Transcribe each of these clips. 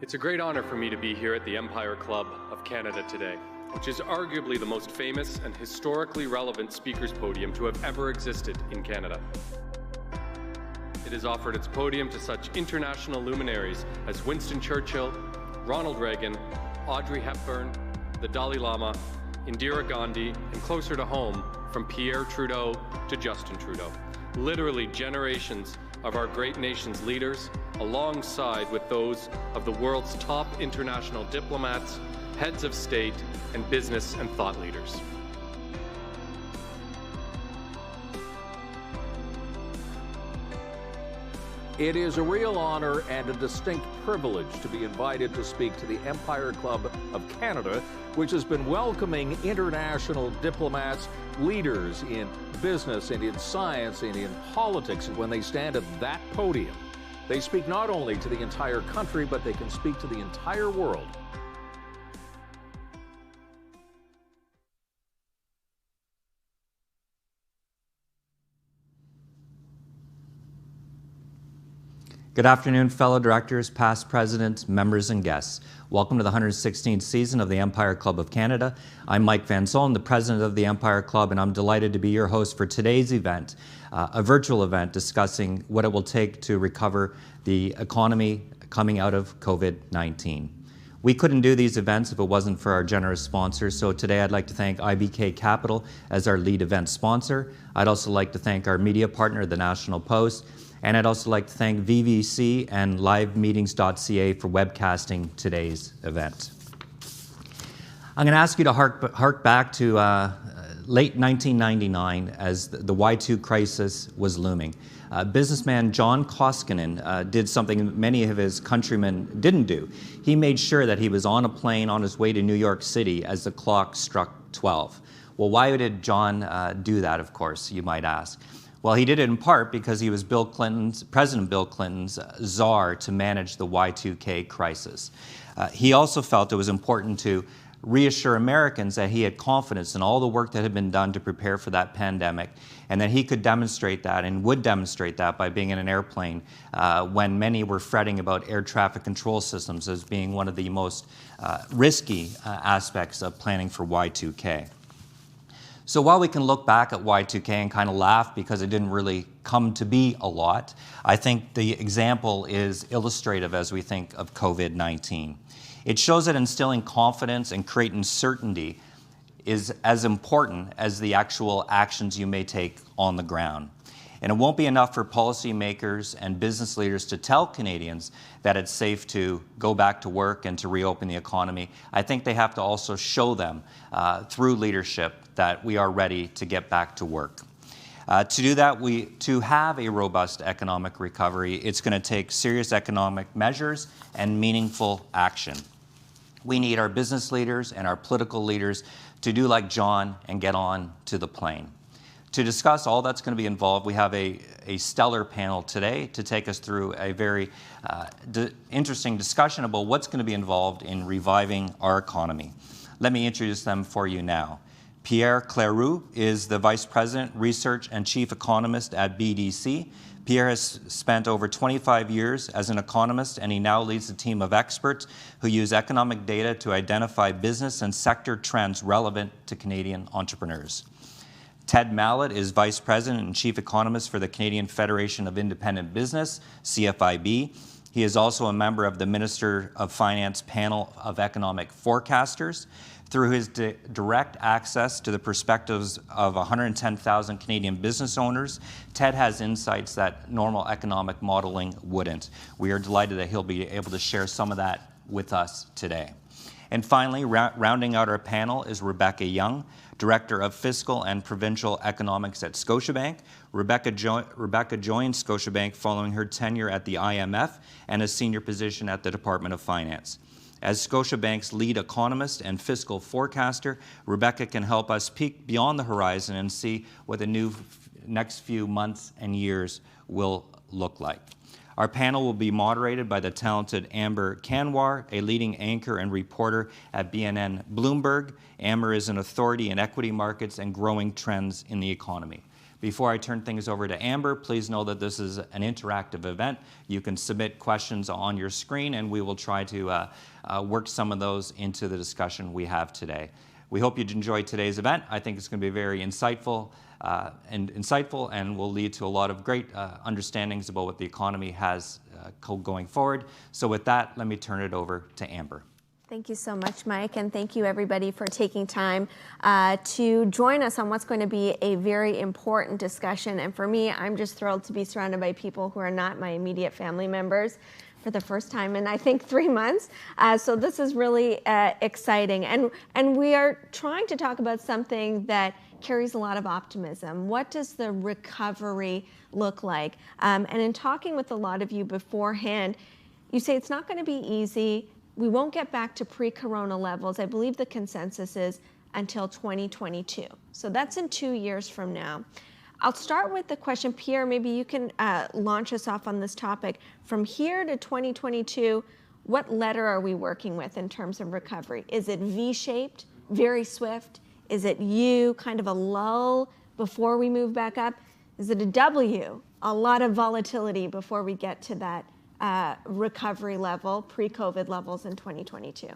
It's a great honor for me to be here at the Empire Club of Canada today. which is arguably the most famous and historically relevant speakers podium to have ever existed in Canada. It has offered its podium to such international luminaries as Winston Churchill, Ronald Reagan, Audrey Hepburn, the Dalai Lama, Indira Gandhi, and closer to home, from Pierre Trudeau to Justin Trudeau. Literally generations of our great nation's leaders, alongside with those of the world's top international diplomats, heads of state, and business and thought leaders. It is a real honor and a distinct privilege to be invited to speak to the Empire Club of Canada, which has been welcoming international diplomats, leaders in business and in science and in politics. When they stand at that podium, they speak not only to the entire country, but they can speak to the entire world. Good afternoon, fellow directors, past presidents, members, and guests. Welcome to the 116th season of the Empire Club of Canada. I'm Mike Van Zolen, the president of the Empire Club, and I'm delighted to be your host for today's event, a virtual event discussing what it will take to recover the economy coming out of COVID-19. We couldn't do these events if it wasn't for our generous sponsors, so today I'd like to thank IBK Capital as our lead event sponsor. I'd also like to thank our media partner, the National Post, and I'd also like to thank VVC and livemeetings.ca for webcasting today's event. I'm going to ask you to hark back to late 1999 as the Y2 crisis was looming. Businessman John Koskinen did something many of his countrymen didn't do. He made sure that he was on a plane on his way to New York City as the clock struck 12. Well, why did John do that, of course, you might ask? Well, he did it in part because he was President Bill Clinton's czar to manage the Y2K crisis. He also felt it was important to reassure Americans that he had confidence in all the work that had been done to prepare for that pandemic, and that he could demonstrate that and would demonstrate that by being in an airplane when many were fretting about air traffic control systems as being one of the most risky aspects of planning for Y2K. So while we can look back at Y2K and kind of laugh because it didn't really come to be a lot, I think the example is illustrative as we think of COVID-19. It shows that instilling confidence and creating certainty is as important as the actual actions you may take on the ground. And it won't be enough for policymakers and business leaders to tell Canadians that it's safe to go back to work and to reopen the economy. I think they have to also show them through leadership that we are ready to get back to work. To do that, to have a robust economic recovery, it's going to take serious economic measures and meaningful action. We need our business leaders and our political leaders to do like John and get on to the plane. To discuss all that's going to be involved, we have a stellar panel today to take us through a very interesting discussion about what's going to be involved in reviving our economy. Let me introduce them for you now. Pierre Cleroux is the Vice President, Research and Chief Economist at BDC. Pierre has spent over 25 years as an economist, and he now leads a team of experts who use economic data to identify business and sector trends relevant to Canadian entrepreneurs. Ted Mallett is Vice President and Chief Economist for the Canadian Federation of Independent Business, CFIB. He is also a member of the Minister of Finance panel of economic forecasters. Through his direct access to the perspectives of 110,000 Canadian business owners, Ted has insights that normal economic modeling wouldn't. We are delighted that he'll be able to share some of that with us today. And finally, rounding out our panel is Rebekah Young, Director of Fiscal and Provincial Economics at Scotiabank. Rebekah joined Scotiabank following her tenure at the IMF and a senior position at the Department of Finance. As Scotiabank's lead economist and fiscal forecaster, Rebekah can help us peek beyond the horizon and see what the next few months and years will look like. Our panel will be moderated by the talented Amber Kanwar, a leading anchor and reporter at BNN Bloomberg. Amber is an authority in equity markets and growing trends in the economy. Before I turn things over to Amber, please know that this is an interactive event. You can submit questions on your screen, and we will try to work some of those into the discussion we have today. We hope you enjoyed today's event. I think it's going to be very insightful and will lead to a lot of great understandings about what the economy has going forward. So with that, let me turn it over to Amber. Thank you so much, Mike, and thank you everybody for taking time to join us on what's going to be a very important discussion. And for me, I'm just thrilled to be surrounded by people who are not my immediate family members for the first time in, I think, 3 months. So this is really exciting. And we are trying to talk about something that carries a lot of optimism. What does the recovery look like? And in talking with a lot of you beforehand, you say it's not going to be easy. We won't get back to pre-corona levels. I believe the consensus is until 2022. So that's in 2 years from now. I'll start with the question, Pierre, maybe you can launch us off on this topic. From here to 2022, what letter are we working with in terms of recovery? Is it V-shaped, very swift? Is it U, kind of a lull before we move back up? Is it a W, a lot of volatility before we get to that recovery level, pre-COVID levels in 2022?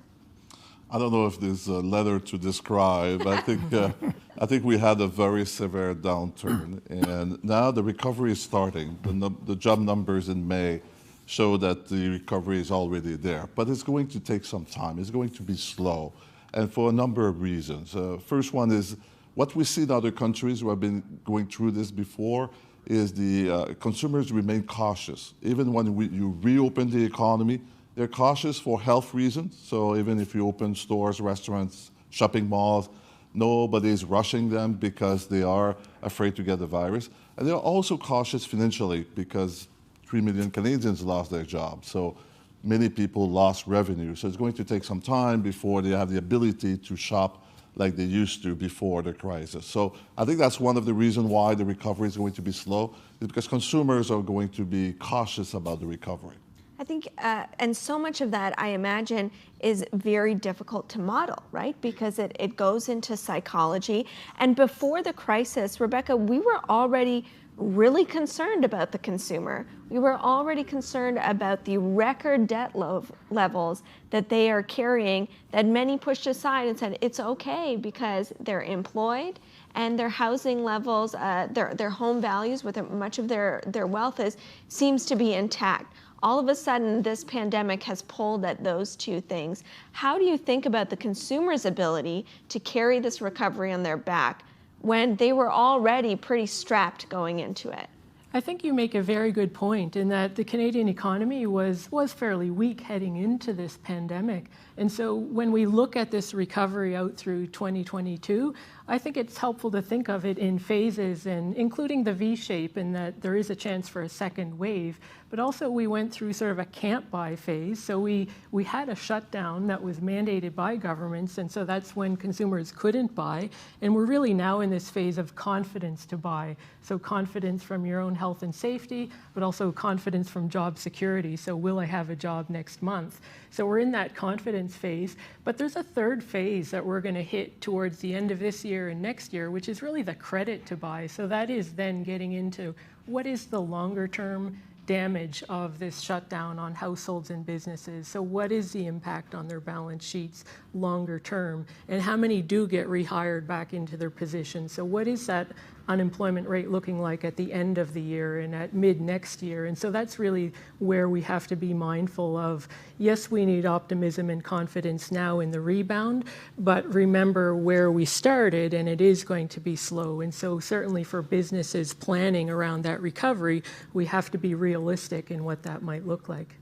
I don't know if there's a letter to describe. I think we had a very severe downturn, and now the recovery is starting. The job numbers in May show that the recovery is already there, but it's going to take some time. It's going to be slow, and for a number of reasons. First one is what we see in other countries who have been going through this before is the consumers remain cautious. Even when you reopen the economy, they're cautious for health reasons. So even if you open stores, restaurants, shopping malls, nobody's rushing them because they are afraid to get the virus. And they're also cautious financially because 3 million Canadians lost their jobs. So many people lost revenue. So it's going to take some time before they have the ability to shop like they used to before the crisis. So I think that's one of the reasons why the recovery is going to be slow, is because consumers are going to be cautious about the recovery. I think, and so much of that, I imagine, is very difficult to model, right? Because it goes into psychology. And before the crisis, Rebekah, we were already really concerned about the consumer. We were already concerned about the record debt levels that they are carrying, that many pushed aside and said it's okay because they're employed and their housing levels, their home values with much of their wealth seems to be intact. All of a sudden, this pandemic has pulled at those two things. How do you think about the consumer's ability to carry this recovery on their back when they were already pretty strapped going into it? I think you make a very good point in that the Canadian economy was fairly weak heading into this pandemic. And so when we look at this recovery out through 2022, I think it's helpful to think of it in phases, and including the V-shape, in that there is a chance for a second wave. But also we went through sort of a can't buy phase. So we had a shutdown that was mandated by governments, and so that's when consumers couldn't buy. And we're really now in this phase of confidence to buy. So confidence from your own health and safety, but also confidence from job security. So will I have a job next month? So we're in that confidence phase, but there's a third phase that we're going to hit towards the end of this year and next year, which is really the credit to buy. So that is then getting into what is the longer term damage of this shutdown on households and businesses. So what is the impact on their balance sheets longer term? And how many do get rehired back into their position? So what is that unemployment rate looking like at the end of the year and at mid next year? And so that's really where we have to be mindful of, yes, we need optimism and confidence now in the rebound, but remember where we started, and it is going to be slow. And so certainly for businesses planning around that recovery, we have to be realistic in what that might look like.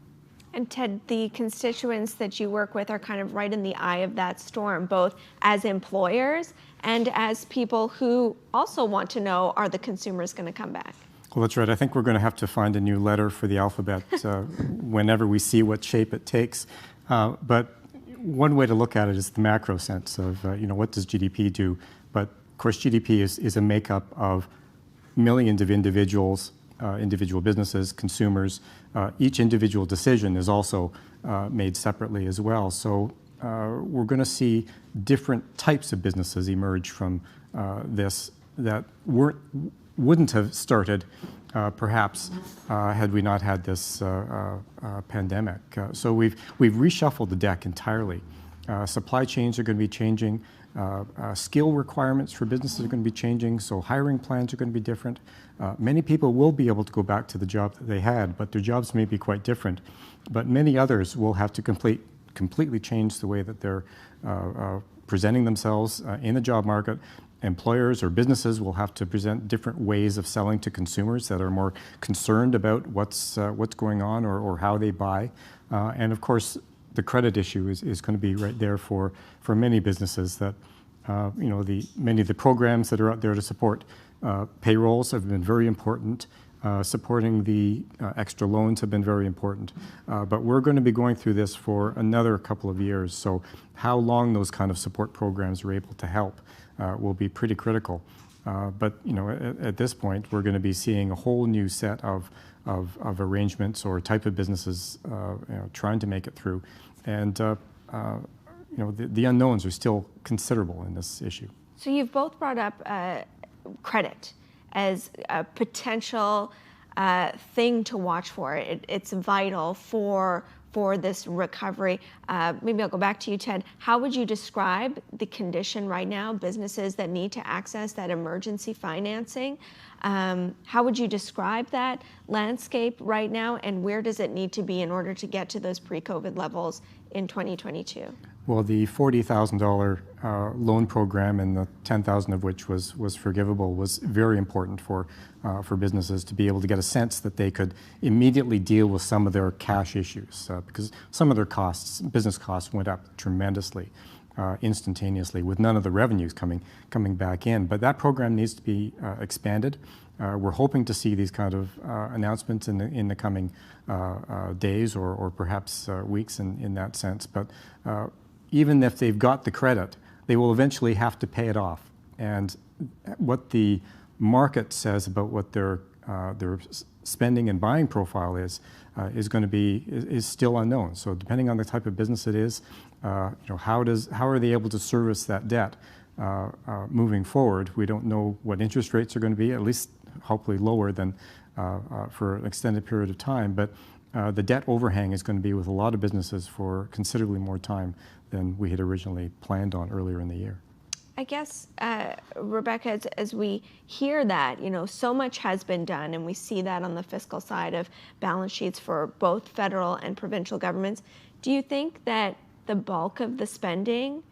And Ted, the constituents that you work with are kind of right in the eye of that storm, both as employers and as people who also want to know, are the consumers going to come back? Well, that's right. I think we're going to have to find a new letter for the alphabet whenever we see what shape it takes. But one way to look at it is the macro sense of, what does GDP do? But of course, GDP is a makeup of millions of individuals, individual businesses, consumers. Each individual decision is also made separately as well. So we're going to see different types of businesses emerge from this that wouldn't have started perhaps had we not had this pandemic. So we've reshuffled the deck entirely. Supply chains are going to be changing. Skill requirements for businesses are going to be changing, so hiring plans are going to be different. Many people will be able to go back to the job that they had, but their jobs may be quite different. But many others will have to completely change the way that they're presenting themselves in the job market. Employers or businesses will have to present different ways of selling to consumers that are more concerned about what's going on or how they buy. And of course, the credit issue is going to be right there for many businesses that, many of the programs that are out there to support payrolls have been very important. Supporting the extra loans have been very important. But we're going to be going through this for another couple of years. So how long those kind of support programs are able to help will be pretty critical. But at this point, we're going to be seeing a whole new set of arrangements or type of businesses trying to make it through. And the unknowns are still considerable in this issue. So you've both brought up credit as a potential thing to watch for. It's vital for this recovery. Maybe I'll go back to you, Ted. How would you describe the condition right now, businesses that need to access that emergency financing? How would you describe that landscape right now, and where does it need to be in order to get to those pre-COVID levels in 2022? Well, the $40,000 loan program, and the $10,000 of which was forgivable, was very important for businesses to be able to get a sense that they could immediately deal with some of their cash issues, because some of their costs, business costs, went up tremendously, instantaneously, with none of the revenues coming back in. But that program needs to be expanded. We're hoping to see these kind of announcements in the coming days or perhaps weeks in that sense. But even if they've got the credit, they will eventually have to pay it off. And what the market says about what their spending and buying profile is still unknown. So depending on the type of business it is, how are they able to service that debt moving forward? We don't know what interest rates are going to be, at least hopefully lower than for an extended period of time. But the debt overhang is going to be with a lot of businesses for considerably more time than we had originally planned on earlier in the year. I guess, Rebekah, as we hear that, so much has been done, and we see that on the fiscal side of balance sheets for both federal and provincial governments. Do you think that the bulk of the spending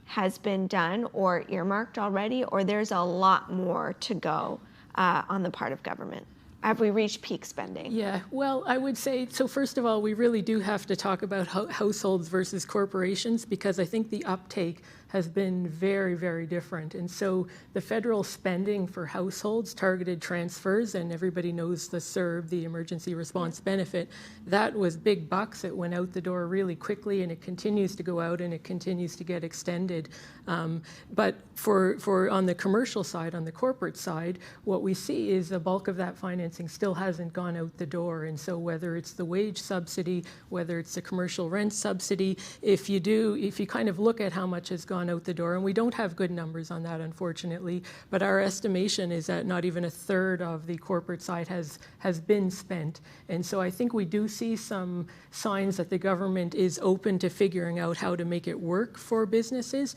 has been done or earmarked already, or there's a lot more to go on the part of government? Have we reached peak spending? Yeah, well, I would say, so first of all, we really do have to talk about households versus corporations, because I think the uptake has been very, very different. And so the federal spending for households, targeted transfers, and everybody knows the CERB, the Emergency Response Benefit, that was big bucks. It went out the door really quickly, and it continues to go out, and it continues to get extended. But for on the commercial side, on the corporate side, what we see is the bulk of that financing still hasn't gone out the door. And so whether it's the wage subsidy, whether it's the commercial rent subsidy, if you kind of look at how much has gone out the door, and we don't have good numbers on that, unfortunately, but our estimation is that not even a third of the corporate side has been spent. And so I think we do see some signs that the government is open to figuring out how to make it work for businesses.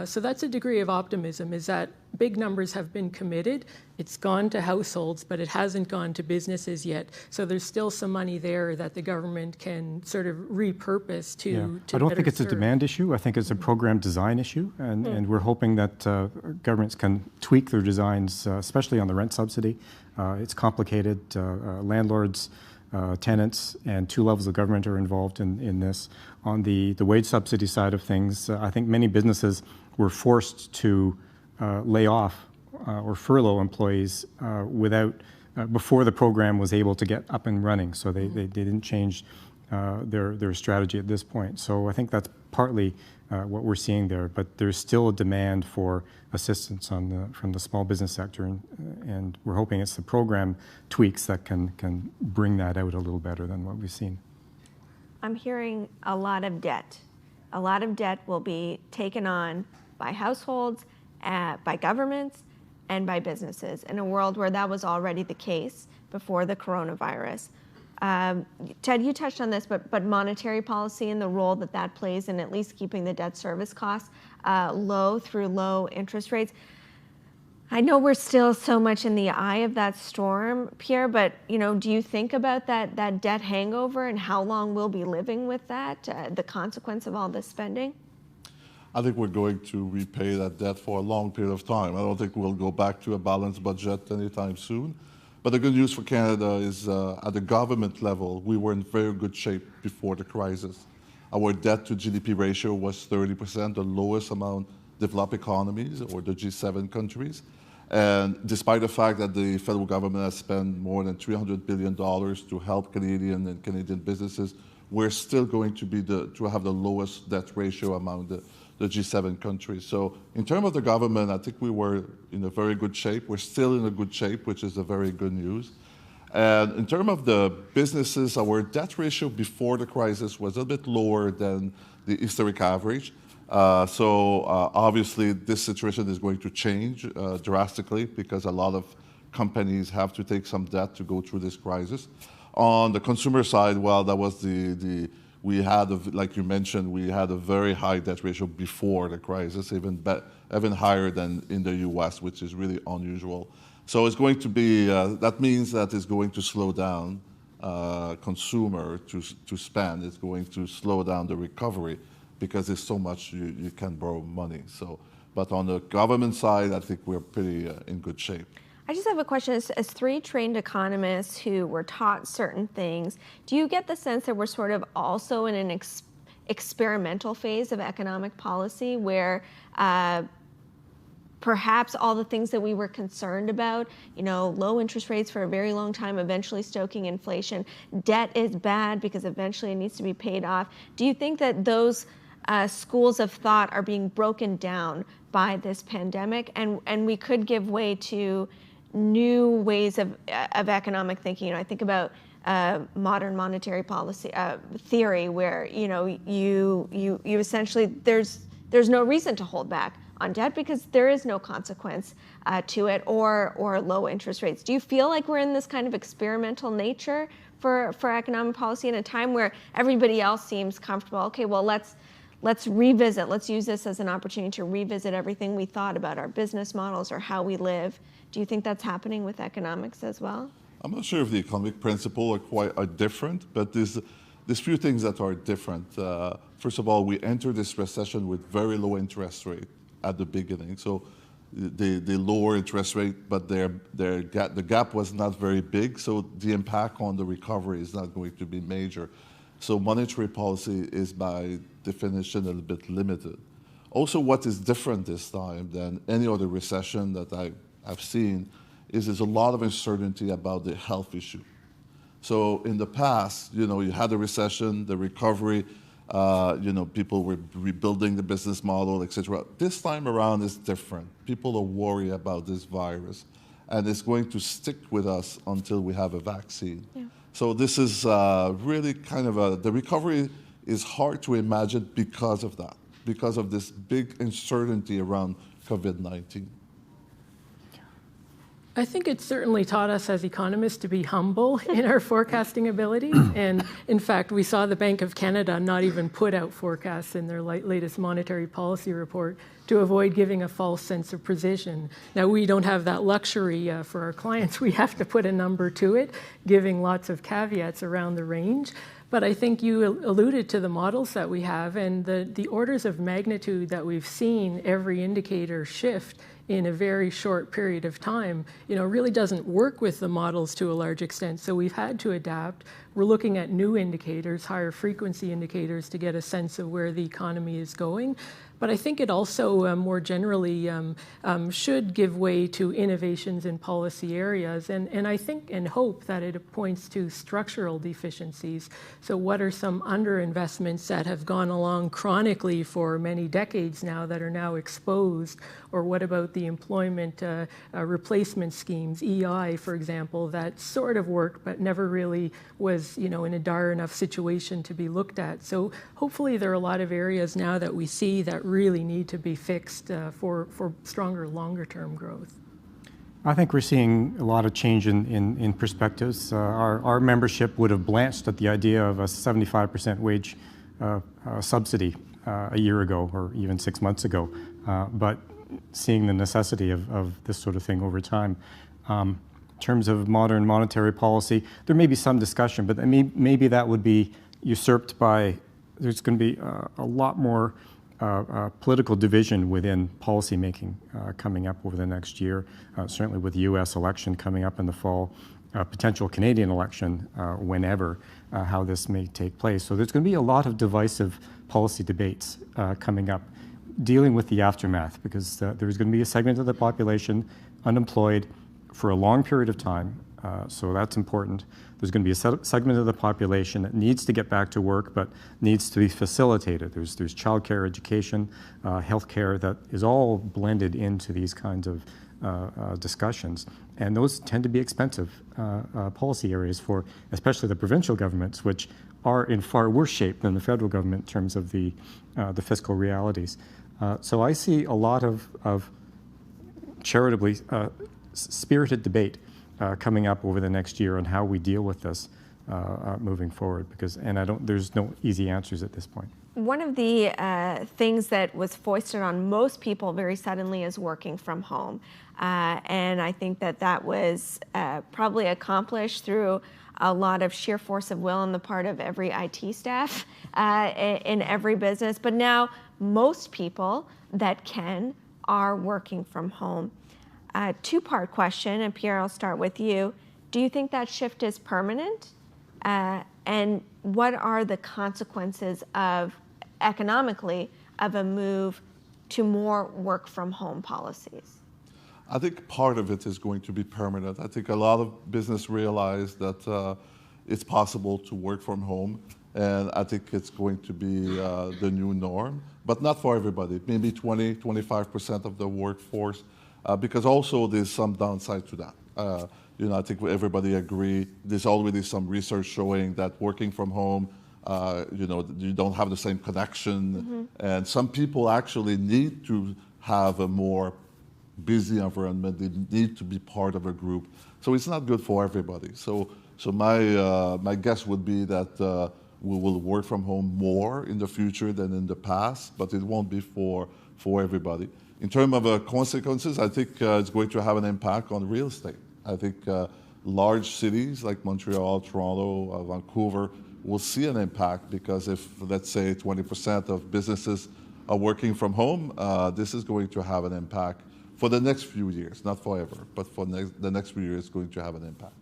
So that's a degree of optimism, is that big numbers have been committed. It's gone to households, but it hasn't gone to businesses yet. So there's still some money there that the government can sort of repurpose to I don't think it's serve. a demand issue. I think it's a program design issue. And we're hoping that governments can tweak their designs, especially on the rent subsidy. It's complicated. Landlords, tenants, and two levels of government are involved in this. On the wage subsidy side of things, I think many businesses were forced to lay off or furlough employees before the program was able to get up and running. So they didn't change their strategy at this point. So I think that's partly what we're seeing there. But there's still a demand for assistance from the small business sector, and we're hoping it's the program tweaks that can bring that out a little better than what we've seen. I'm hearing a lot of debt. A lot of debt will be taken on by households, by governments, and by businesses in a world where that was already the case before the coronavirus. Ted, you touched on this, but monetary policy and the role that that plays in at least keeping the debt service costs low through low interest rates. I know we're still so much in the eye of that storm, Pierre, but do you think about that debt hangover and how long we'll be living with that, the consequence of all this spending? I think we're going to repay that debt for a long period of time. I don't think we'll go back to a balanced budget anytime soon. But the good news for Canada is at the government level, we were in very good shape before the crisis. Our debt to GDP ratio was 30%, the lowest among developed economies or the G7 countries. And despite the fact that the federal government has spent more than $300 billion to help Canadian and Canadian businesses, we're still going to have the lowest debt ratio among the G7 countries. So in terms of the government, I think we were in a very good shape. We're still in a good shape, which is a very good news. And in terms of the businesses, our debt ratio before the crisis was a bit lower than the historic average. Obviously this situation is going to change drastically because a lot of companies have to take some debt to go through this crisis. On the consumer side, well, that was we had, like you mentioned, we had a very high debt ratio before the crisis, even higher than in the US, which is really unusual. So it's going to be, that means that it's going to slow down consumer to spend. It's going to slow down the recovery because there's so much you can borrow money. So, but on the government side, I think we're pretty in good shape. I just have a question. As three trained economists who were taught certain things, do you get the sense that we're sort of also in an experimental phase of economic policy where perhaps all the things that we were concerned about, low interest rates for a very long time, eventually stoking inflation, debt is bad because eventually it needs to be paid off. Do you think that those schools of thought are being broken down by this pandemic and we could give way to new ways of economic thinking? I think about modern monetary policy theory, where you essentially there's no reason to hold back on debt because there is no consequence to it, or low interest rates. Do you feel like we're in this kind of experimental nature for economic policy in a time where everybody else seems comfortable? Okay, well let's revisit. Let's use this as an opportunity to revisit everything we thought about our business models or how we live. Do you think that's happening with economics as well? I'm not sure if the economic principles are different, but there's few things that are different. First of all, we entered this recession with very low interest rate at the beginning. So the lower interest rate, but the gap was not very big. So the impact on the recovery is not going to be major. So monetary policy is by definition a little bit limited. Also, what is different this time than any other recession that I've seen is there's a lot of uncertainty about the health issue. So in the past, you had a recession, the recovery, people were rebuilding the business model, etc. This time around is different. People are worried about this virus, and it's going to stick with us until we have a vaccine. Yeah. So this is really kind of the recovery is hard to imagine because of that, because of this big uncertainty around COVID-19. I think it certainly taught us as economists to be humble in our forecasting ability. And in fact, we saw the Bank of Canada not even put out forecasts in their latest monetary policy report to avoid giving a false sense of precision. Now, we don't have that luxury for our clients. We have to put a number to it, giving lots of caveats around the range. But I think you alluded to the models that we have and the orders of magnitude that we've seen every indicator shift in a very short period of time, really doesn't work with the models to a large extent. So we've had to adapt. We're looking at new indicators, higher frequency indicators, to get a sense of where the economy is going. But I think it also more generally should give way to innovations in policy areas. And I think and hope that it points to structural deficiencies. So what are some underinvestments that have gone along chronically for many decades now that are now exposed? Or what about the employment replacement schemes, EI, for example, that sort of worked but never really was in a dire enough situation to be looked at. So hopefully there are a lot of areas now that we see that really need to be fixed for stronger, longer term growth. I think we're seeing a lot of change in perspectives. Our membership would have blanched at the idea of a 75% wage subsidy a year ago or even 6 months ago, but seeing the necessity of this sort of thing over time. In terms of modern monetary policy, there may be some discussion, but maybe that would be usurped by, there's going to be a lot more political division within policymaking coming up over the next year, certainly with the U.S. election coming up in the fall, potential Canadian election whenever, how this may take place. So there's going to be a lot of divisive policy debates coming up, dealing with the aftermath, because there's going to be a segment of the population unemployed for a long period of time, so that's important. There's going to be a segment of the population that needs to get back to work, but needs to be facilitated. There's childcare, education, healthcare, that is all blended into these kinds of discussions. And those tend to be expensive policy areas for especially the provincial governments, which are in far worse shape than the federal government in terms of the fiscal realities. So I see a lot of charitably spirited debate coming up over the next year on how we deal with this moving forward, there's no easy answers at this point. One of the things that was foisted on most people very suddenly is working from home. And I think that was probably accomplished through a lot of sheer force of will on the part of every IT staff in every business. But now most people that can are working from home. Two-part question, and Pierre, I'll start with you. Do you think that shift is permanent? And what are the consequences economically of a move to more work-from-home policies? I think part of it is going to be permanent. I think a lot of business realize that it's possible to work from home, and I think it's going to be the new norm, but not for everybody. Maybe 20-25% of the workforce, because also there's some downside to that. I think everybody agree. There's already some research showing that working from home, you don't have the same connection, and some people actually need to have a more busy environment. They need to be part of a group, so it's not good for everybody. So my guess would be that we will work from home more in the future than in the past, but it won't be for everybody. In terms of consequences, I think it's going to have an impact on real estate. I think large cities like Montreal, Toronto, Vancouver will see an impact, because if, let's say, 20% of businesses are working from home, this is going to have an impact for the next few years, not forever, but for the next few years, it's going to have an impact.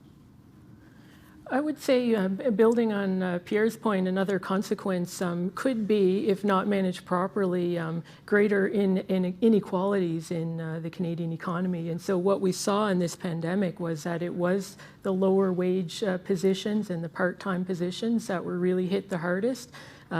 I would say, building on Pierre's point, another consequence could be, if not managed properly, greater inequalities in the Canadian economy. And so what we saw in this pandemic was that it was the lower wage positions and the part-time positions that were really hit the hardest.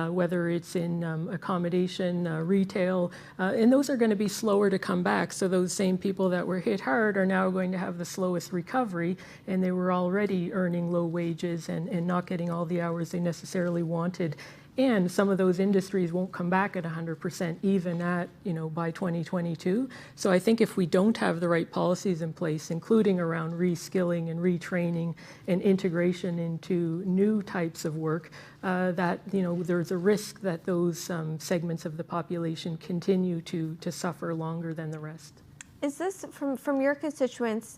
Whether it's in accommodation, retail, and those are going to be slower to come back. So those same people that were hit hard are now going to have the slowest recovery, and they were already earning low wages and not getting all the hours they necessarily wanted. And some of those industries won't come back at 100% even at, by 2022. So I think if we don't have the right policies in place, including around reskilling and retraining and integration into new types of work, that, there's a risk that those segments of the population continue to suffer longer than the rest. Is this from your constituents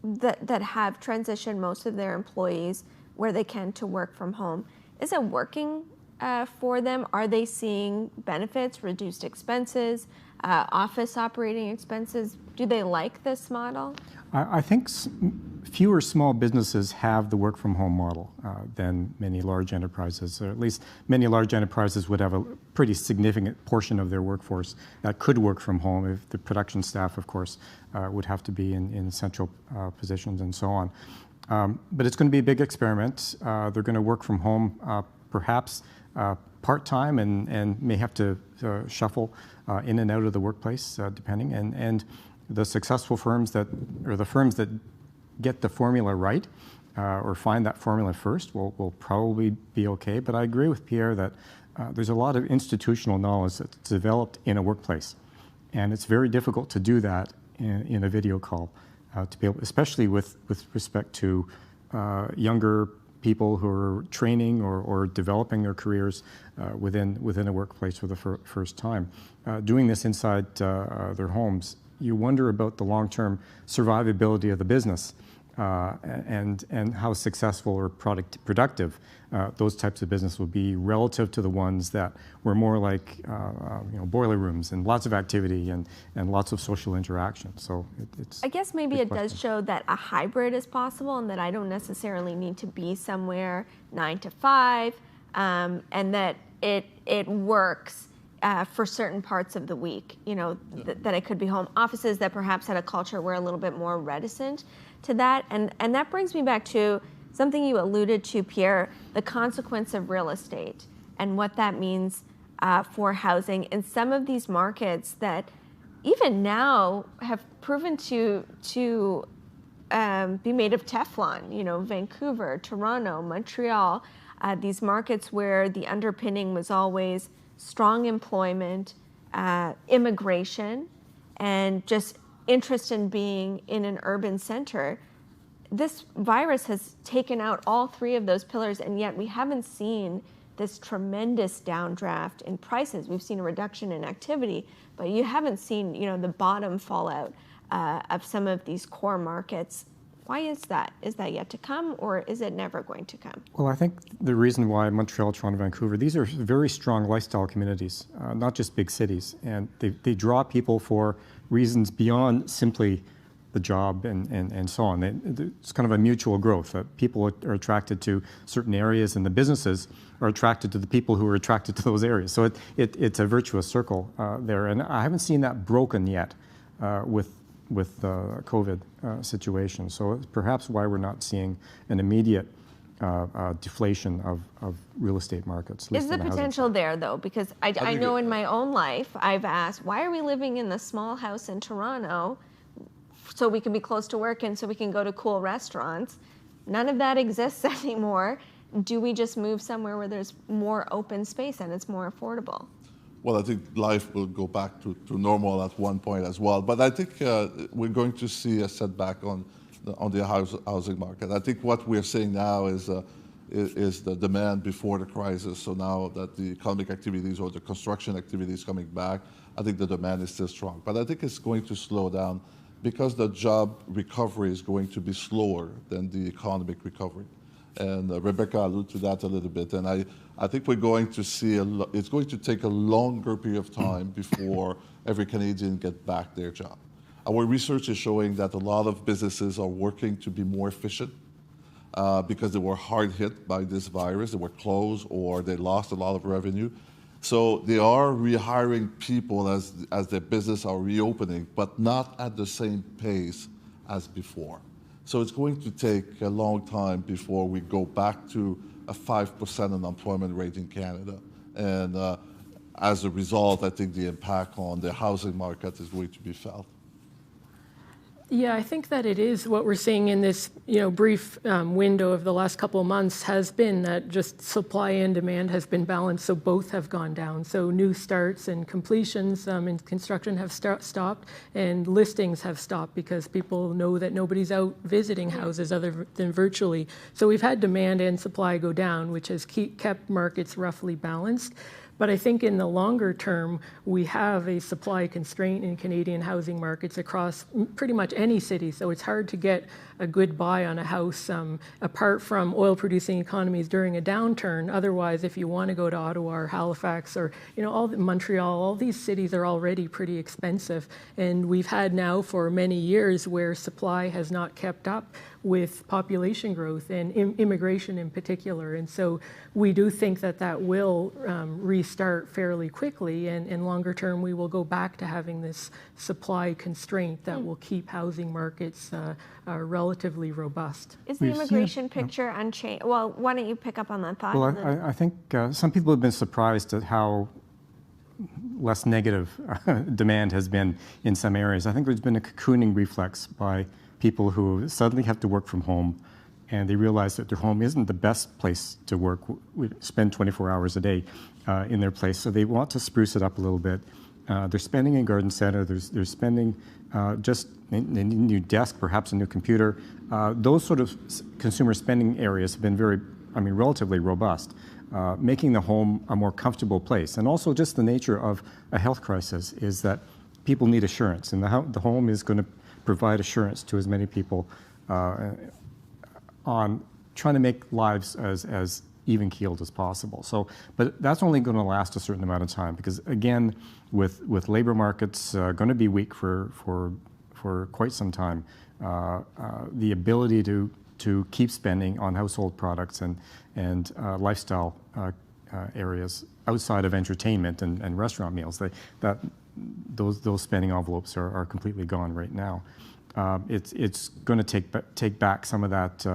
that have transitioned most of their employees where they can to work from home? Is it working for them? Are they seeing benefits, reduced expenses, office operating expenses? Do they like this model? I think fewer small businesses have the work from home model than many large enterprises, or at least many large enterprises would have a pretty significant portion of their workforce that could work from home. If the production staff, of course, would have to be in central positions and so on. But it's going to be a big experiment. They're going to work from home perhaps part-time and may have to shuffle in and out of the workplace depending. And the successful firms the firms that get the formula right or find that formula first will probably be okay. But I agree with Pierre that there's a lot of institutional knowledge that's developed in a workplace. And it's very difficult to do that in a video call. to be able, especially with respect to younger people who are training or developing their careers within a workplace for the first time. Doing this inside their homes, you wonder about the long-term survivability of the business and how successful or productive those types of business will be relative to the ones that were more like boiler rooms and lots of activity and lots of social interaction. So it's I guess maybe it does show that a hybrid is possible and that I don't necessarily need to be somewhere 9 to 5 and that it works for certain parts of the week, that I could be home. Offices that perhaps had a culture were a little bit more reticent to that. And that brings me back to something you alluded to, Pierre, the consequence of real estate and what that means for housing in some of these markets that even now have proven to be made of Teflon, Vancouver, Toronto, Montreal, these markets where the underpinning was always strong employment, immigration, and just interest in being in an urban center. This virus has taken out all three of those pillars, and yet we haven't seen this tremendous downdraft in prices. We've seen a reduction in activity, but you haven't seen, the bottom fallout of some of these core markets. Why is that? Is that yet to come, or is it never going to come? Well, I think the reason why Montreal, Toronto, Vancouver, these are very strong lifestyle communities, not just big cities, and they draw people for reasons beyond simply the job and so on. It's kind of a mutual growth. People are attracted to certain areas, and the businesses are attracted to the people who are attracted to those areas. So it's a virtuous circle there, and I haven't seen that broken yet with the COVID situation. So it's perhaps why we're not seeing an immediate deflation of real estate markets. Is the potential there, though? Because I know in my own life, I've asked, why are we living in the small house in Toronto so we can be close to work and so we can go to cool restaurants? None of that exists anymore. Do we just move somewhere where there's more open space and it's more affordable? Well, I think life will go back to normal at one point as well. But I think we're going to see a setback on the housing market. I think what we're seeing now is the demand before the crisis. So now that the economic activities or the construction activities coming back, I think the demand is still strong. But I think it's going to slow down because the job recovery is going to be slower than the economic recovery. And Rebekah alluded to that a little bit. And I think we're going to see, it's going to take a longer period of time before every Canadian gets back their job. Our research is showing that a lot of businesses are working to be more efficient because they were hard hit by this virus. They were closed or they lost a lot of revenue. So they are rehiring people as their business are reopening, but not at the same pace as before. So it's going to take a long time before we go back to a 5% unemployment rate in Canada. And as a result, I think the impact on the housing market is going to be felt. Yeah, I think that it is what we're seeing in this, brief window of the last couple of months has been that just supply and demand has been balanced, so both have gone down. So new starts and completions in construction have stopped, and listings have stopped because people know that nobody's out visiting houses other than virtually. So we've had demand and supply go down, which has kept markets roughly balanced. But I think in the longer term, we have a supply constraint in Canadian housing markets across pretty much any city. So it's hard to get a good buy on a house apart from oil-producing economies during a downturn. Otherwise, if you want to go to Ottawa or Halifax or Montreal, all these cities are already pretty expensive. And we've had now for many years where supply has not kept up with population growth and immigration in particular. And so we do think that will restart fairly quickly, and longer term we will go back to having this supply constraint that will keep housing markets relatively robust. Is the immigration picture unchanged? Well, why don't you pick up on that thought? Well, I think some people have been surprised at how less negative demand has been in some areas. I think there's been a cocooning reflex by people who suddenly have to work from home, and they realize that their home isn't the best place to work. We spend 24 hours a day in their place, so they want to spruce it up a little bit They're spending in garden center. They're spending just in a new desk, perhaps a new computer. Those sort of consumer spending areas have been relatively robust, making the home a more comfortable place. And also just the nature of a health crisis is that people need assurance, and the home is going to provide assurance to as many people on trying to make lives as even-keeled as possible. So, but that's only going to last a certain amount of time because, again, with labor markets going to be weak for quite some time, the ability to keep spending on household products and lifestyle areas outside of entertainment and restaurant meals, those spending envelopes are completely gone right now. It's going to take back some of that,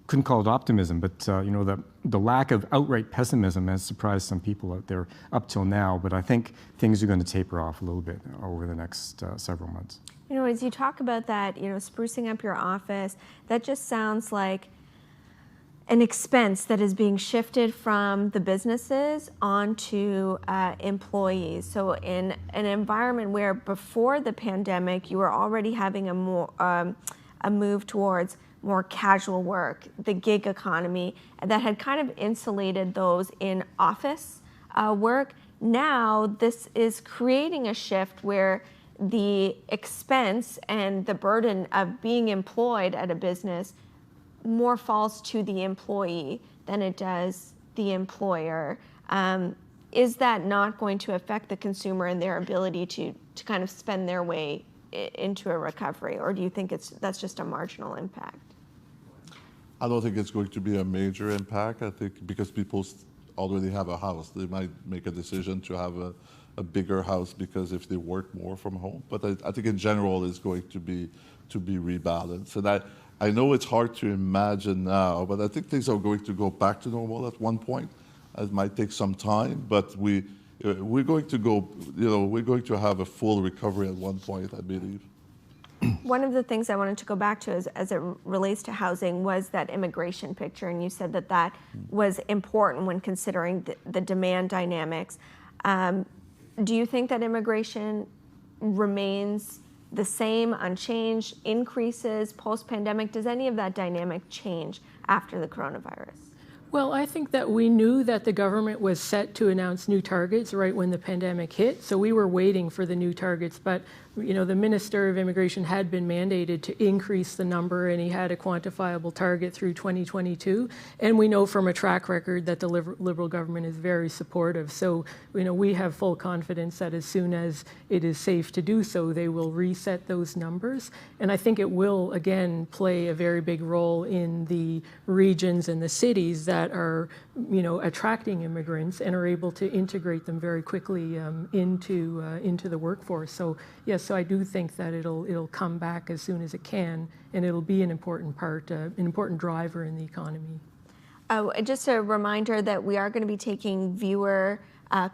couldn't call it optimism, but the lack of outright pessimism has surprised some people out there up till now. But I think things are going to taper off a little bit over the next several months. As you talk about that, sprucing up your office, that just sounds like an expense that is being shifted from the businesses onto employees. So in an environment where before the pandemic, you were already having a move towards more casual work, the gig economy, that had kind of insulated those in office work. Now this is creating a shift where the expense and the burden of being employed at a business more falls to the employee than it does the employer. Is that not going to affect the consumer and their ability to kind of spend their way into a recovery, or do you think that's just a marginal impact? I don't think it's going to be a major impact. I think because people already have a house, they might make a decision to have a bigger house because if they work more from home. But I think in general it's going to be rebalanced. And I know it's hard to imagine now, but I think things are going to go back to normal at one point. It might take some time, but we're going to go. We're going to have a full recovery at one point, I believe. One of the things I wanted to go back to as it relates to housing was that immigration picture, and you said that was important when considering the demand dynamics. Do you think that immigration remains the same, unchanged, increases post-pandemic? Does any of that dynamic change after the coronavirus? Well, I think that we knew that the government was set to announce new targets right when the pandemic hit, so we were waiting for the new targets. But the Minister of Immigration had been mandated to increase the number, and he had a quantifiable target through 2022. And we know from a track record that the Liberal government is very supportive. So we have full confidence that as soon as it is safe to do so, they will reset those numbers. And I think it will again play a very big role in the regions and the cities that are attracting immigrants and are able to integrate them very quickly into the workforce. So yes, so I do think that it'll come back as soon as it can, and it'll be an important part, an important driver in the economy. Oh, just a reminder that we are going to be taking viewer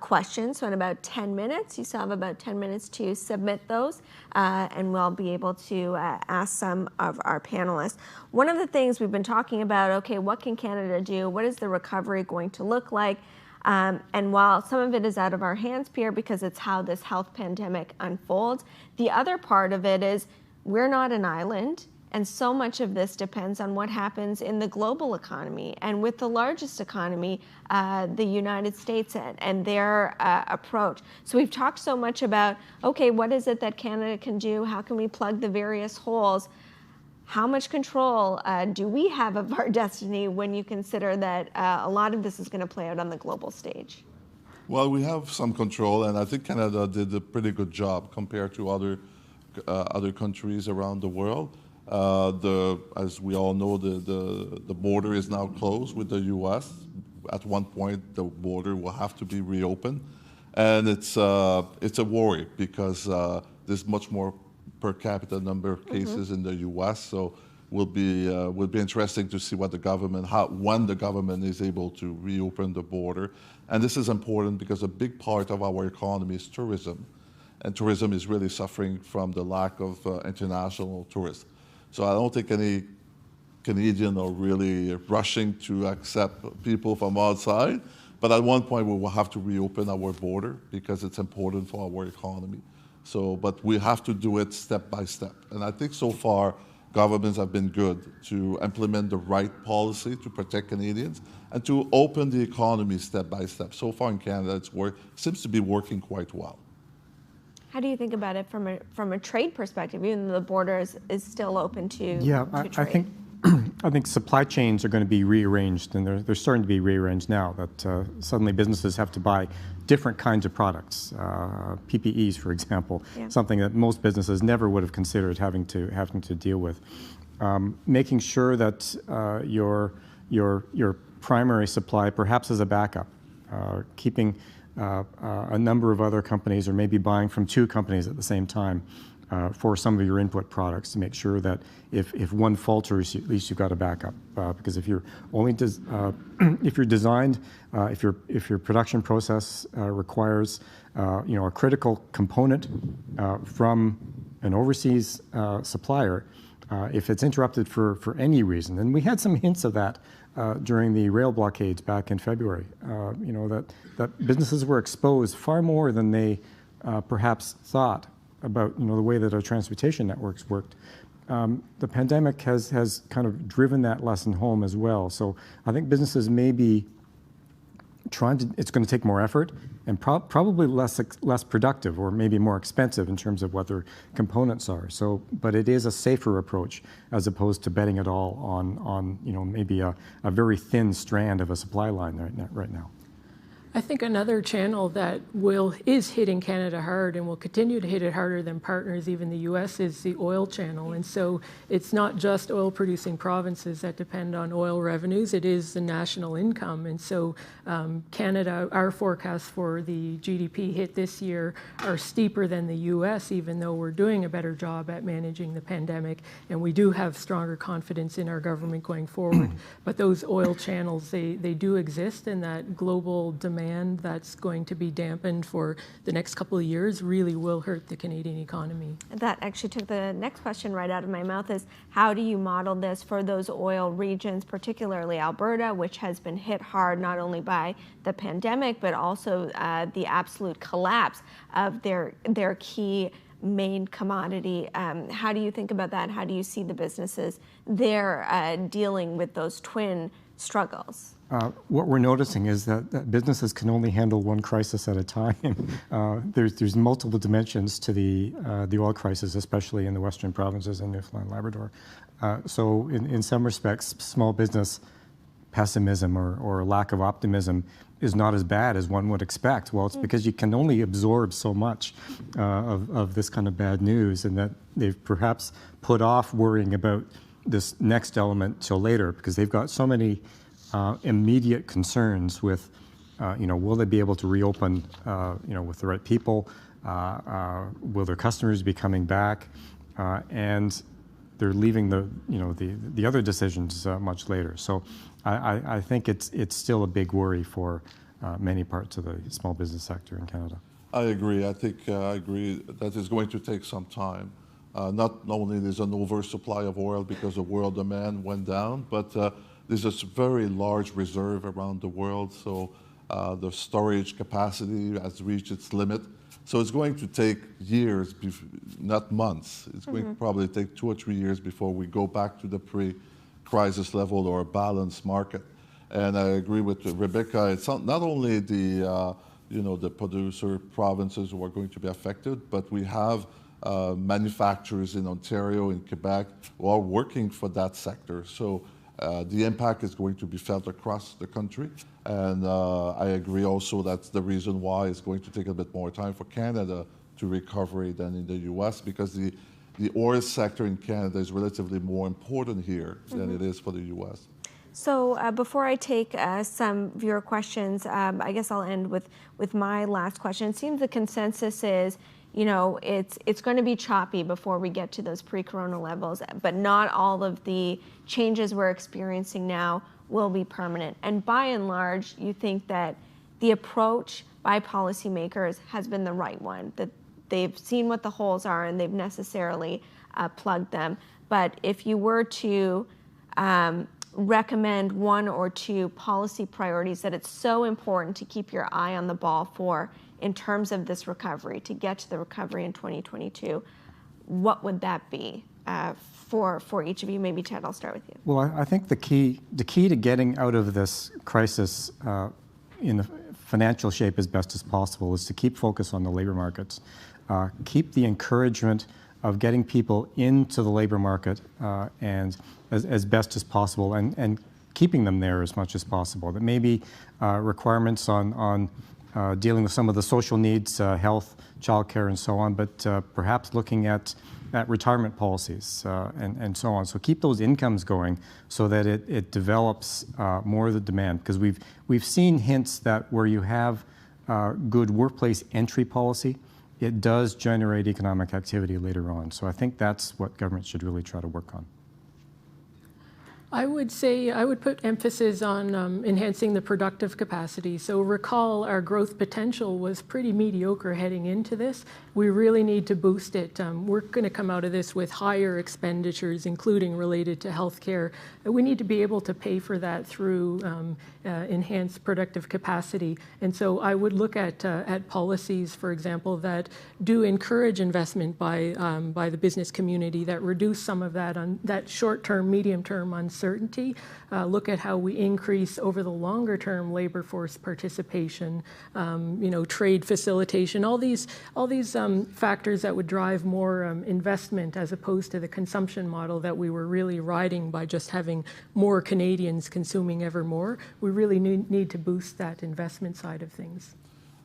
questions. So in about 10 minutes, you still have about 10 minutes to submit those, and we'll be able to ask some of our panelists. One of the things we've been talking about, okay, what can Canada do? What is the recovery going to look like? And while some of it is out of our hands, Pierre, because it's how this health pandemic unfolds, the other part of it is we're not an island. And so much of this depends on what happens in the global economy. And with the largest economy, the United States and their approach. So we've talked so much about, okay, what is it that Canada can do? How can we plug the various holes? How much control do we have of our destiny when you consider that a lot of this is going to play out on the global stage? Well, we have some control, and I think Canada did a pretty good job compared to other countries around the world. As we all know, the border is now closed with the U.S. At one point, the border will have to be reopened, and it's a worry because there's much more per capita number of cases in the U.S. So will be interesting to see what the government, when the government is able to reopen the border, and this is important because a big part of our economy is tourism, and tourism is really suffering from the lack of international tourists. So I don't think any Canadian are really rushing to accept people from outside. But at one point, we will have to reopen our border because it's important for our economy. So, but we have to do it step by step. And I think so far, governments have been good to implement the right policy to protect Canadians and to open the economy step by step. So far in Canada, seems to be working quite well. How do you think about it from a trade perspective, even though the border is still open to trade? I think supply chains are going to be rearranged, and they're starting to be rearranged now. That suddenly businesses have to buy different kinds of products, PPEs, for example, something that most businesses never would have considered having to deal with. Making sure that your primary supply, perhaps as a backup, keeping a number of other companies, or maybe buying from 2 companies at the same time. For some of your input products, to make sure that if one falters, at least you've got a backup. Because if you're only if your production process requires a critical component from an overseas supplier, if it's interrupted for any reason, and we had some hints of that during the rail blockades back in February. That businesses were exposed far more than they perhaps thought about the way that our transportation networks worked. The pandemic has kind of driven that lesson home as well. So I think businesses may be it's going to take more effort and probably less productive, or maybe more expensive in terms of what their components are. So, but it is a safer approach as opposed to betting it all on maybe a very thin strand of a supply line right now. I think another channel that is hitting Canada hard and will continue to hit it harder than partners, even the U.S., is the oil channel. And so it's not just oil-producing provinces that depend on oil revenues, it is the national income. And so Canada, our forecasts for the GDP hit this year are steeper than the U.S., even though we're doing a better job at managing the pandemic. And we do have stronger confidence in our government going forward. But those oil channels, they do exist, and that global demand that's going to be dampened for the next couple of years really will hurt the Canadian economy. That actually took the next question right out of my mouth, is how do you model this for those oil regions, particularly Alberta, which has been hit hard not only by the pandemic, but also the absolute collapse of their key main commodity. How do you think about that? How do you see the businesses there dealing with those twin struggles? What we're noticing is that businesses can only handle one crisis at a time. There's multiple dimensions to the oil crisis, especially in the Western provinces and Newfoundland and Labrador. So in some respects, small business pessimism or lack of optimism is not as bad as one would expect. Well, it's because you can only absorb so much of this kind of bad news, and that they've perhaps put off worrying about this next element till later, because they've got so many immediate concerns with, will they be able to reopen, with the right people? Will their customers be coming back? And they're leaving the other decisions much later. So I think it's still a big worry for many parts of the small business sector in Canada. I agree. I think I agree that it's going to take some time. Not only there's an oversupply of oil because the world demand went down, but there's a very large reserve around the world, so the storage capacity has reached its limit. So it's going to take years, not months. It's going to probably take 2 or 3 years before we go back to the pre-crisis level or a balanced market. And I agree with Rebekah. It's not only the producer provinces who are going to be affected, but we have manufacturers in Ontario, in Quebec, who are working for that sector. So the impact is going to be felt across the country. And I agree also that's the reason why it's going to take a bit more time for Canada to recover than in the U.S., because the oil sector in Canada is relatively more important here than it is for the U.S. So before I take some viewer questions, I guess I'll end with my last question. It seems the consensus is, it's going to be choppy before we get to those pre-corona levels, but not all of the changes we're experiencing now will be permanent. And by and large, you think that the approach by policymakers has been the right one, that they've seen what the holes are and they've necessarily plugged them. But if you were to recommend one or two policy priorities that it's so important to keep your eye on the ball for in terms of this recovery, to get to the recovery in 2022, what would that be for each of you? Maybe Ted, I'll start with you. Well, I think the key to getting out of this crisis in the financial shape as best as possible is to keep focus on the labor markets, keep the encouragement of getting people into the labor market and as best as possible, and keeping them there as much as possible. That may be requirements on dealing with some of the social needs, health, childcare, and so on, but perhaps looking at retirement policies and so on. So keep those incomes going so that it develops more of the demand, because we've seen hints that where you have good workplace entry policy, it does generate economic activity later on. So I think that's what government should really try to work on. I would say I would put emphasis on enhancing the productive capacity. So recall our growth potential was pretty mediocre heading into this. We really need to boost it. We're going to come out of this with higher expenditures, including related to healthcare. We need to be able to pay for that through enhanced productive capacity. And so I would look at policies, for example, that do encourage investment by the business community, that reduce some of that short-term, medium-term uncertainty. Look at how we increase over the longer-term labor force participation, trade facilitation, all these factors that would drive more investment as opposed to the consumption model that we were really riding by just having more Canadians consuming ever more. We really need to boost that investment side of things.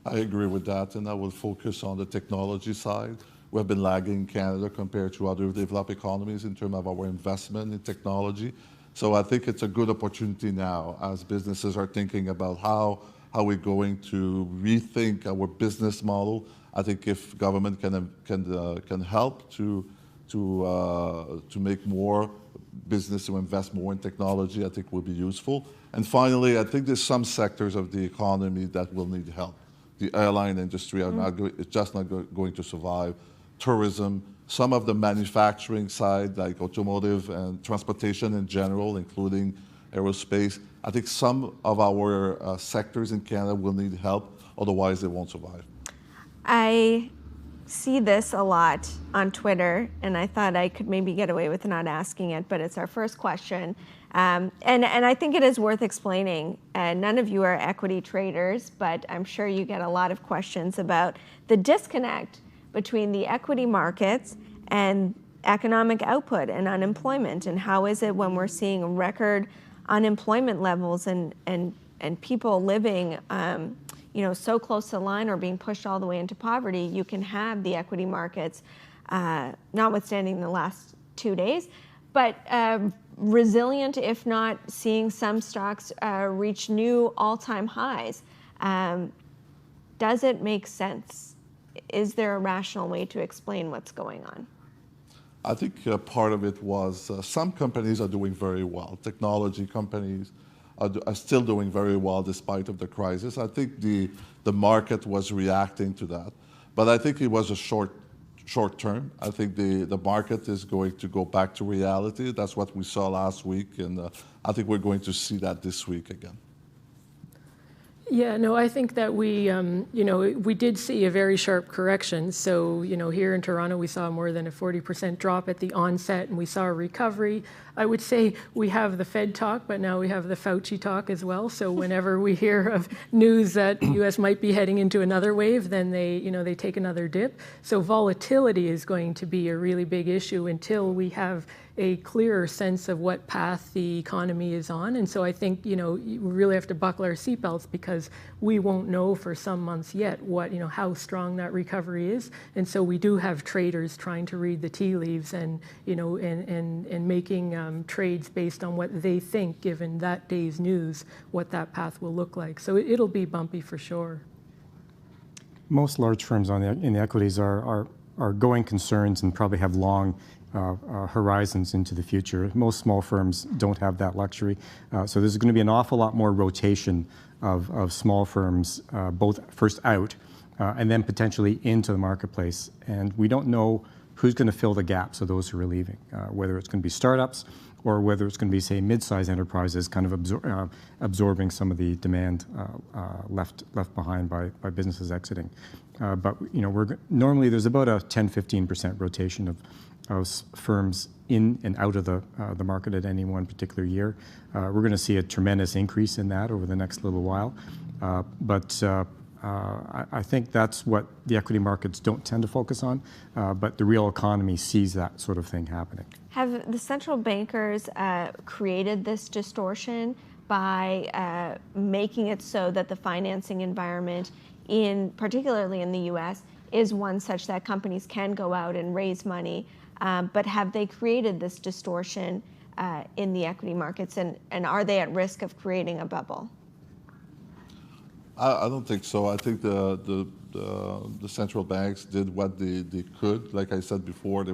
I agree with that, and I will focus on the technology side. We have been lagging in Canada compared to other developed economies in terms of our investment in technology. So I think it's a good opportunity now as businesses are thinking about how we're going to rethink our business model. I think if government can help to make more business to invest more in technology, I think will be useful. And finally, I think there's some sectors of the economy that will need help. The airline industry it's just not going to survive. Tourism, some of the manufacturing side, like automotive and transportation in general, including aerospace. I think some of our sectors in Canada will need help, otherwise they won't survive. I see this a lot on Twitter, and I thought I could maybe get away with not asking it, but it's our first question. And I think it is worth explaining. None of you are equity traders, but I'm sure you get a lot of questions about the disconnect between the equity markets and economic output and unemployment. And how is it when we're seeing record unemployment levels and people living so close to the line or being pushed all the way into poverty, you can have the equity markets, notwithstanding the last 2 days, but resilient, if not seeing some stocks reach new all-time highs. Does it make sense? Is there a rational way to explain what's going on? I think part of it was some companies are doing very well. Technology companies are still doing very well despite of the crisis. I think the market was reacting to that, but I think it was a short term. I think the market is going to go back to reality. That's what we saw last week, and I think we're going to see that this week again. Yeah, no, I think that we did see a very sharp correction. So, here in Toronto, we saw more than a 40% drop at the onset, and we saw a recovery. I would say we have the Fed talk, but now we have the Fauci talk as well. So whenever we hear of news that the U.S. might be heading into another wave, then they take another dip. So volatility is going to be a really big issue until we have a clearer sense of what path the economy is on. And so I think, we really have to buckle our seatbelts because we won't know for some months yet how strong that recovery is. And so we do have traders trying to read the tea leaves and making trades based on what they think, given that day's news, what that path will look like. So it'll be bumpy for sure. Most large firms in the equities are going concerns and probably have long horizons into the future. Most small firms don't have that luxury. So there's going to be an awful lot more rotation of small firms, both first out and then potentially into the marketplace. And we don't know who's going to fill the gaps of those who are leaving, whether it's going to be startups or whether it's going to be, say, mid-sized enterprises kind of absorbing some of the demand left behind by businesses exiting. But normally there's about a 10-15% rotation of firms in and out of the market at any one particular year. We're going to see a tremendous increase in that over the next little while. But I think that's what the equity markets don't tend to focus on, but the real economy sees that sort of thing happening. Have the central bankers created this distortion by making it so that the financing environment, particularly in the U.S., is one such that companies can go out and raise money? But have they created this distortion in the equity markets, and are they at risk of creating a bubble? I don't think so. I think the central banks did what they could. Like I said before,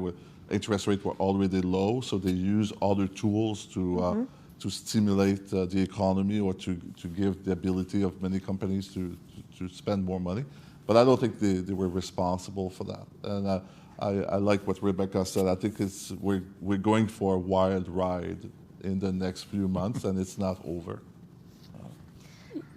interest rates were already low, so they used other tools to stimulate the economy or to give the ability of many companies to spend more money. But I don't think they were responsible for that. And I like what Rebekah said. I think we're going for a wild ride in the next few months, and it's not over.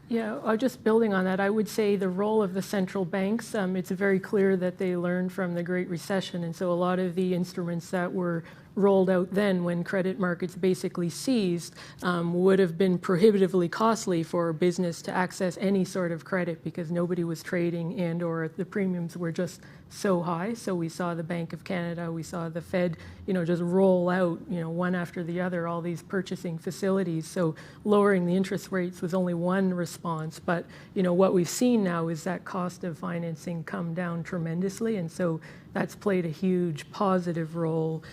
Yeah, just building on that, I would say the role of the central banks, it's very clear that they learned from the Great Recession, and so a lot of the instruments that were rolled out then when credit markets basically seized would have been prohibitively costly for business to access any sort of credit because nobody was trading and or the premiums were just so high. So we saw the Bank of Canada, we saw the Fed, just roll out, one after the other, all these purchasing facilities. So lowering the interest rates was only one response. But, what we've seen now is that cost of financing come down tremendously. And so that's played a huge positive role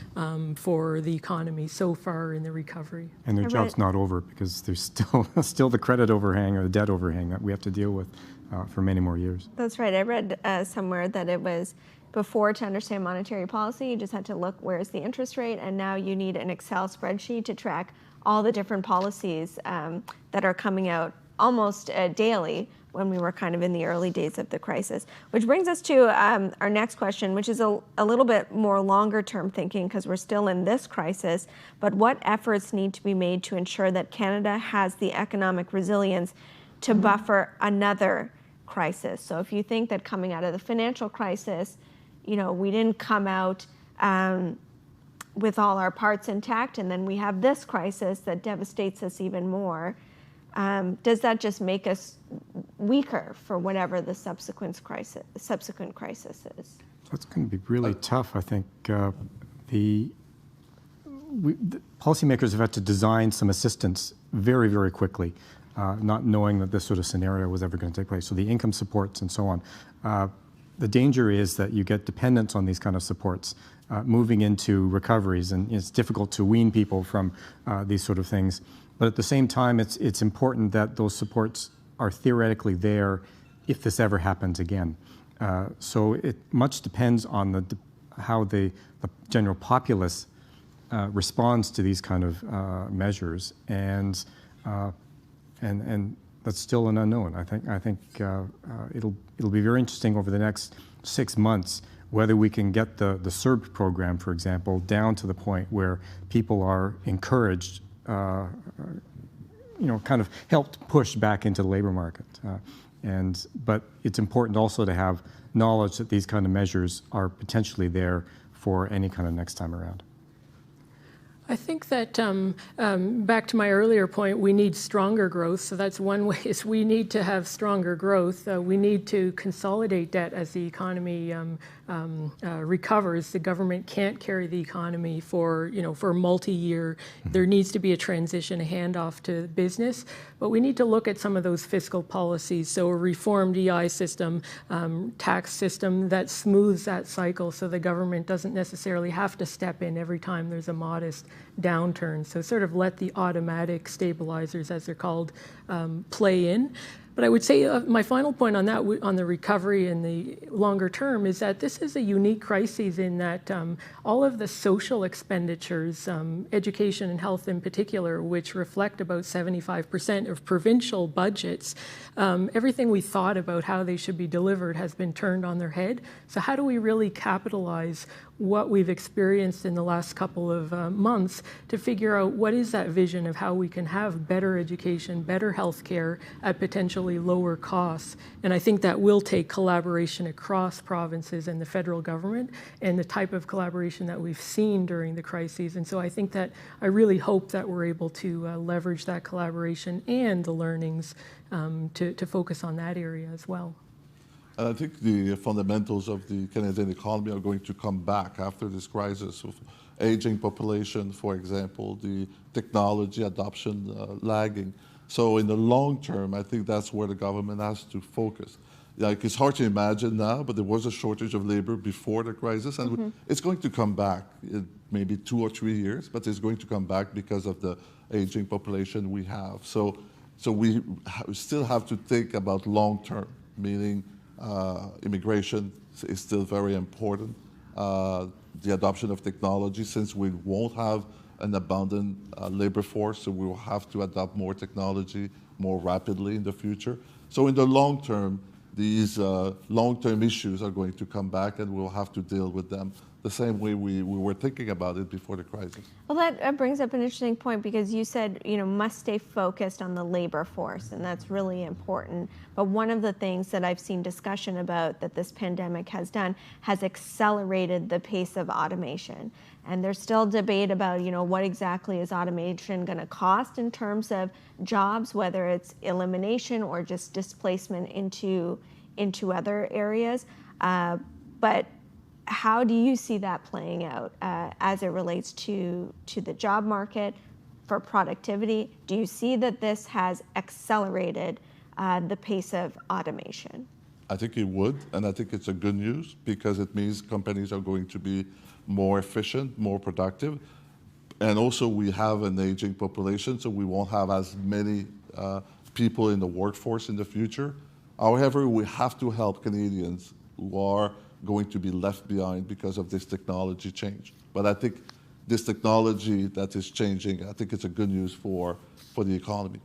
for the economy so far in the recovery. And their job's not over because there's still the credit overhang or the debt overhang that we have to deal with for many more years. That's right. I read somewhere that it was before, to understand monetary policy, you just had to look where's the interest rate, and now you need an Excel spreadsheet to track all the different policies that are coming out almost daily when we were kind of in the early days of the crisis. Which brings us to our next question, which is a little bit more longer term thinking because we're still in this crisis, but what efforts need to be made to ensure that Canada has the economic resilience to buffer another crisis? So if you think that coming out of the financial crisis, we didn't come out with all our parts intact, and then we have this crisis that devastates us even more. Does that just make us weaker for whatever the subsequent crisis is? That's going to be really tough. I think the policymakers have had to design some assistance very, very quickly, not knowing that this sort of scenario was ever going to take place. So the income supports and so on. The danger is that you get dependence on these kind of supports moving into recoveries, and it's difficult to wean people from these sort of things. But at the same time, it's important that those supports are theoretically there if this ever happens again. So it much depends on how the general populace responds to these kind of measures, and that's still an unknown. I think it'll be very interesting over the next 6 months whether we can get the CERB program, for example, down to the point where people are encouraged, kind of helped push back into the labor market. But it's important also to have knowledge that these kind of measures are potentially there for any kind of next time around. I think that back to my earlier point, we need stronger growth. So that's one way is we need to have stronger growth. We need to consolidate debt as the economy recovers. The government can't carry the economy for multi-year. There needs to be a transition, a handoff to business. But we need to look at some of those fiscal policies. So a reformed EI system, tax system that smooths that cycle so the government doesn't necessarily have to step in every time there's a modest downturn. So sort of let the automatic stabilizers, as they're called, play in. But I would say my final point on that, on the recovery in the longer term, is that this is a unique crisis in that all of the social expenditures, education and health in particular, which reflect about 75% of provincial budgets, everything we thought about how they should be delivered has been turned on their head. So how do we really capitalize what we've experienced in the last couple of months to figure out what is that vision of how we can have better education, better health care at potentially lower costs? And I think that will take collaboration across provinces and the federal government and the type of collaboration that we've seen during the crises. And so I think that I really hope that we're able to leverage that collaboration and the learnings to focus on that area as well. And I think the fundamentals of the Canadian economy are going to come back after this crisis of aging population, for example, the technology adoption lagging. So in the long term, I think that's where the government has to focus. Like, it's hard to imagine now, but there was a shortage of labor before the crisis, and it's going to come back in maybe 2 or 3 years, but it's going to come back because of the aging population we have. So we still have to think about long term, meaning immigration is still very important. The adoption of technology, since we won't have an abundant labor force, so we will have to adopt more technology more rapidly in the future. So in the long term, these long-term issues are going to come back, and we'll have to deal with them the same way we were thinking about it before the crisis. Well, that brings up an interesting point, because you said, must stay focused on the labor force, and that's really important. But one of the things that I've seen discussion about that this pandemic has done has accelerated the pace of automation. And there's still debate about, what exactly is automation going to cost in terms of jobs, whether it's elimination or just displacement into other areas. But how do you see that playing out as it relates to the job market for productivity? Do you see that this has accelerated the pace of automation? I think it would, and I think it's a good news, because it means companies are going to be more efficient, more productive. And also, we have an aging population, so we won't have as many people in the workforce in the future. However, we have to help Canadians who are going to be left behind because of this technology change. But I think this technology that is changing, I think it's a good news for the economy.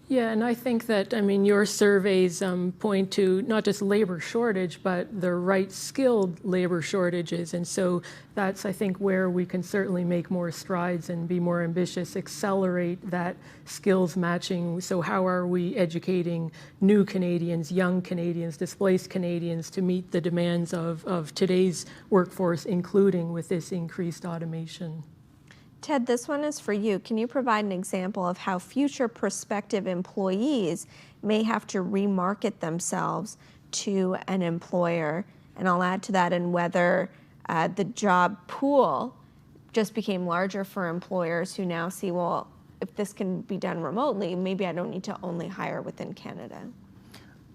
Yeah, and I think that, your surveys point to not just labor shortage, but the right skilled labor shortages. And so that's, I think, where we can certainly make more strides and be more ambitious, accelerate that skills matching. So how are we educating new Canadians, young Canadians, displaced Canadians to meet the demands of today's workforce, including with this increased automation? Ted, this one is for you. Can you provide an example of how future prospective employees may have to remarket themselves to an employer? And I'll add to that, and whether the job pool just became larger for employers who now see, well, if this can be done remotely, maybe I don't need to only hire within Canada.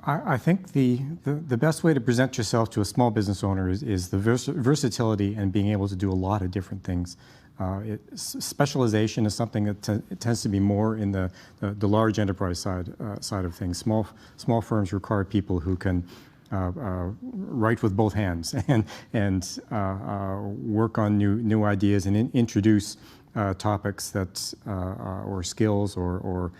I think the best way to present yourself to a small business owner is the versatility and being able to do a lot of different things. Specialization is something that tends to be more in the large enterprise side of things. Small firms require people who can write with both hands and work on new ideas and introduce topics that or skills or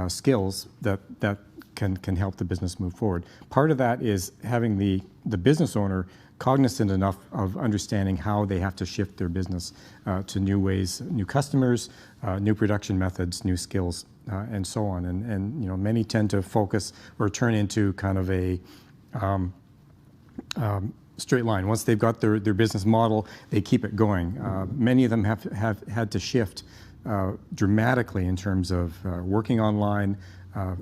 skills that can help the business move forward. Part of that is having the business owner cognizant enough of understanding how they have to shift their business to new ways, new customers, new production methods, new skills, and so on. And many tend to focus or turn into kind of a straight line. Once they've got their business model, they keep it going. Many of them have had to shift dramatically in terms of working online,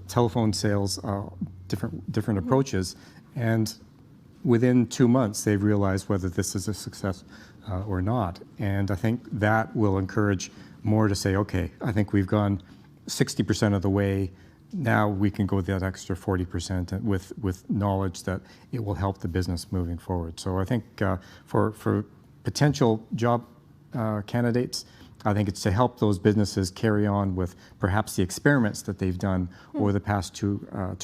telephone sales, different approaches, and within 2 months, they've realized whether this is a success or not. And I think that will encourage more to say, okay, I think we've gone 60% of the way. Now we can go that extra 40% with knowledge that it will help the business moving forward. So I think for potential job candidates, I think it's to help those businesses carry on with perhaps the experiments that they've done over the past two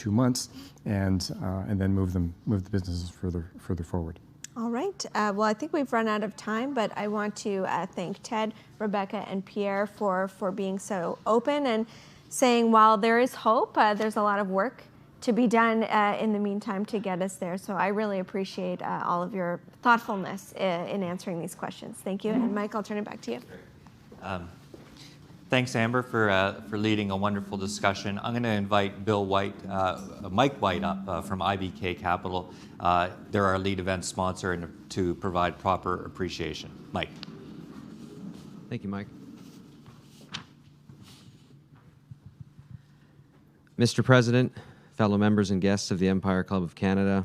months, and then move the businesses further forward. All right. Well, I think we've run out of time, but I want to thank Ted, Rebekah, and Pierre for being so open and saying while there is hope, there's a lot of work to be done in the meantime to get us there. So I really appreciate all of your thoughtfulness in answering these questions. Thank you. And Mike, I'll turn it back to you. Thanks, Amber, for leading a wonderful discussion. I'm going to invite Mike White up from IBK Capital. They're our lead event sponsor, and to provide proper appreciation. Mike. Thank you, Mike. Mr. President, fellow members and guests of the Empire Club of Canada,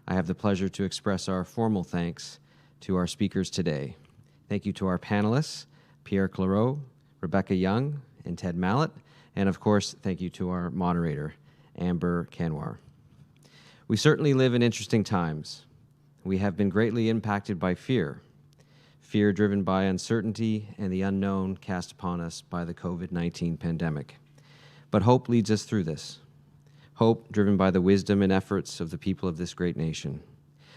I have the pleasure to express our formal thanks to our speakers today. Thank you to our panelists, Pierre Cleroux, Rebekah Young, and Ted Mallett, and of course, thank you to our moderator, Amber Kanwar. We certainly live in interesting times. We have been greatly impacted by fear driven by uncertainty and the unknown cast upon us by the COVID-19 pandemic. But hope leads us through this. Hope, driven by the wisdom and efforts of the people of this great nation,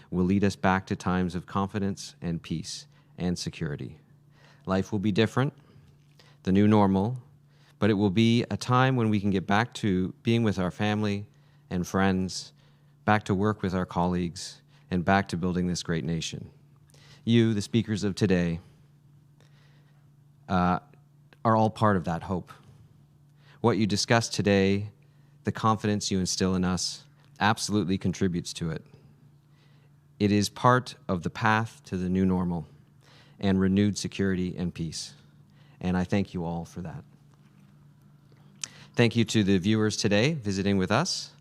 will lead us back to times of confidence and peace and security. Life will be different, the new normal, but it will be a time when we can get back to being with our family and friends, back to work with our colleagues, and back to building this great nation. You, the speakers of today, are all part of that hope. What you discussed today, the confidence you instill in us, absolutely contributes to it. It is part of the path to the new normal and renewed security and peace. And I thank you all for that. Thank you to the viewers today visiting with us,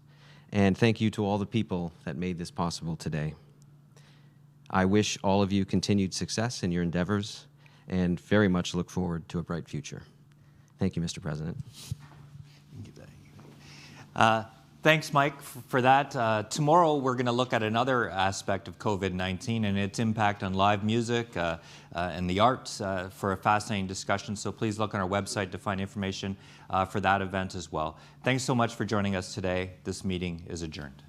and thank you to all the people that made this possible today. I wish all of you continued success in your endeavors and very much look forward to a bright future. Thank you, Mr. President. Thanks, Mike, for that. Tomorrow, we're going to look at another aspect of COVID-19 and its impact on live music and the arts for a fascinating discussion. So please look on our website to find information for that event as well. Thanks so much for joining us today. This meeting is adjourned.